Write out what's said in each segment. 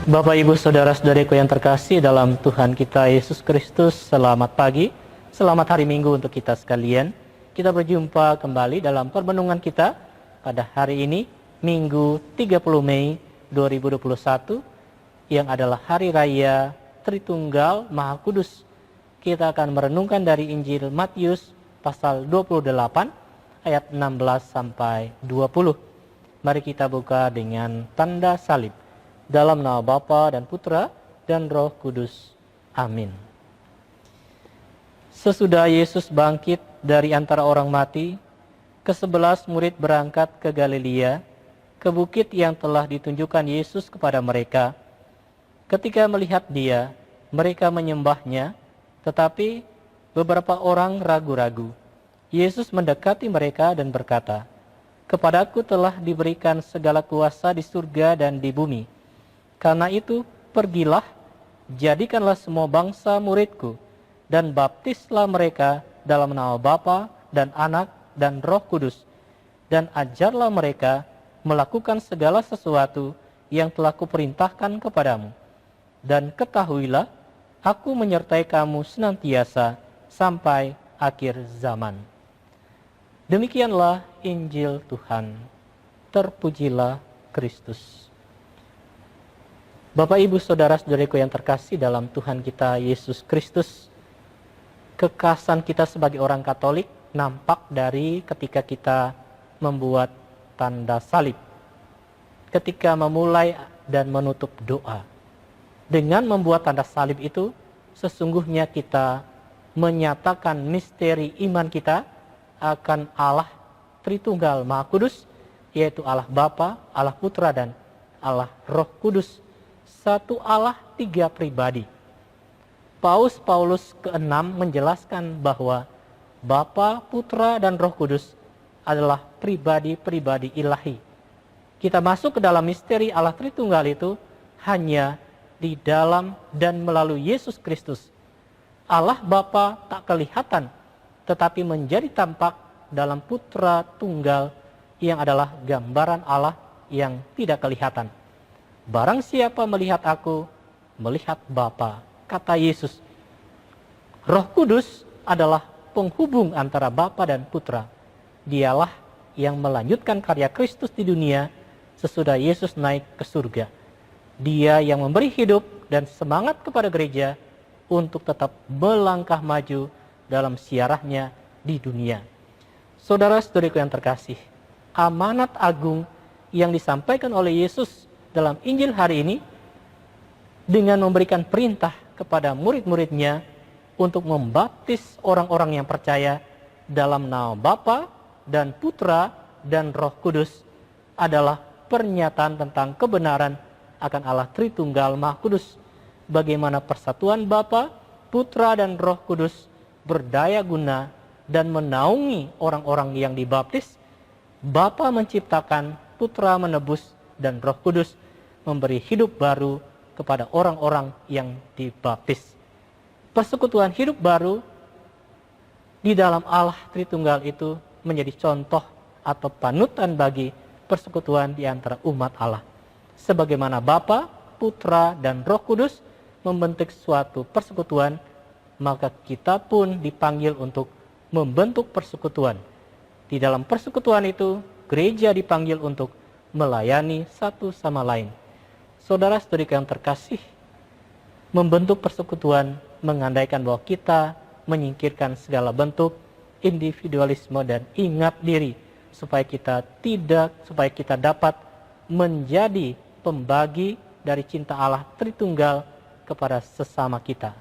Bapak, Ibu, Saudara-saudariku yang terkasih dalam Tuhan kita Yesus Kristus, selamat pagi, selamat hari Minggu untuk kita sekalian. Kita berjumpa kembali dalam permenungan kita pada hari ini, Minggu 30 Mei 2021, yang adalah Hari Raya Tritunggal Maha Kudus. Kita akan merenungkan dari Injil Matius pasal 28 ayat 16 sampai 20. Mari kita buka dengan tanda salib. Dalam nama Bapa dan Putra dan Roh Kudus. Amin. Sesudah Yesus bangkit dari antara orang mati, ke-11 murid berangkat ke Galilea, ke bukit yang telah ditunjukkan Yesus kepada mereka. Ketika melihat Dia, mereka menyembahnya, tetapi beberapa orang ragu-ragu. Yesus mendekati mereka dan berkata, "Kepadaku telah diberikan segala kuasa di surga dan di bumi. Karena itu, pergilah, jadikanlah semua bangsa muridku, dan baptislah mereka dalam nama Bapa dan Anak dan Roh Kudus, dan ajarlah mereka melakukan segala sesuatu yang telah kuperintahkan kepadamu. Dan ketahuilah, aku menyertai kamu senantiasa sampai akhir zaman." Demikianlah Injil Tuhan. Terpujilah Kristus. Bapak, Ibu, Saudara-saudariku yang terkasih dalam Tuhan kita Yesus Kristus, kekhasan kita sebagai orang Katolik nampak dari ketika kita membuat tanda salib. Ketika memulai dan menutup doa. Dengan membuat tanda salib itu, sesungguhnya kita menyatakan misteri iman kita akan Allah Tritunggal Maha Kudus, yaitu Allah Bapa, Allah Putra, dan Allah Roh Kudus. Satu Allah, tiga pribadi. Paulus ke-6 menjelaskan bahwa Bapa, Putra, dan Roh Kudus adalah pribadi-pribadi ilahi. Kita masuk ke dalam misteri Allah Tritunggal itu hanya di dalam dan melalui Yesus Kristus. Allah Bapa tak kelihatan, tetapi menjadi tampak dalam Putra Tunggal yang adalah gambaran Allah yang tidak kelihatan. "Barang siapa melihat aku, melihat Bapa," kata Yesus. Roh Kudus adalah penghubung antara Bapa dan Putra. Dialah yang melanjutkan karya Kristus di dunia sesudah Yesus naik ke surga. Dia yang memberi hidup dan semangat kepada gereja untuk tetap melangkah maju dalam siarahnya di dunia. Saudara-saudariku yang terkasih, amanat agung yang disampaikan oleh Yesus dalam Injil hari ini dengan memberikan perintah kepada murid-muridnya untuk membaptis orang-orang yang percaya dalam nama Bapa dan Putra dan Roh Kudus adalah pernyataan tentang kebenaran akan Allah Tritunggal Maha Kudus. Bagaimana persatuan Bapa, Putra, dan Roh Kudus berdaya guna dan menaungi orang-orang yang dibaptis. Bapa menciptakan, Putra menebus, dan Roh Kudus memberi hidup baru kepada orang-orang yang dibaptis. Persekutuan hidup baru di dalam Allah Tritunggal itu menjadi contoh atau panutan bagi persekutuan di antara umat Allah. Sebagaimana Bapa, Putra, dan Roh Kudus membentuk suatu persekutuan, maka kita pun dipanggil untuk membentuk persekutuan. Di dalam persekutuan itu, gereja dipanggil untuk melayani satu sama lain. Saudara-saudari yang terkasih, membentuk persekutuan mengandaikan bahwa kita menyingkirkan segala bentuk individualisme dan ingat diri supaya kita dapat menjadi pembagi dari cinta Allah Tritunggal kepada sesama kita.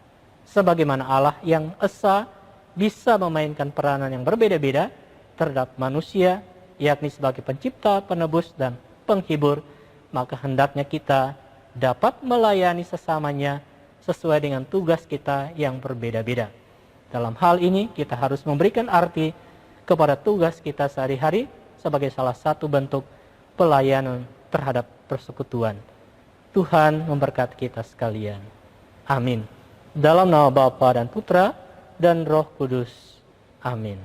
Sebagaimana Allah yang esa bisa memainkan peranan yang berbeda-beda terhadap manusia, yakni sebagai pencipta, penebus, dan penghibur, maka hendaknya kita dapat melayani sesamanya sesuai dengan tugas kita yang berbeda-beda. Dalam hal ini, kita harus memberikan arti kepada tugas kita sehari-hari sebagai salah satu bentuk pelayanan terhadap persekutuan. Tuhan memberkati kita sekalian. Amin. Dalam nama Bapa dan Putra dan Roh Kudus. Amin.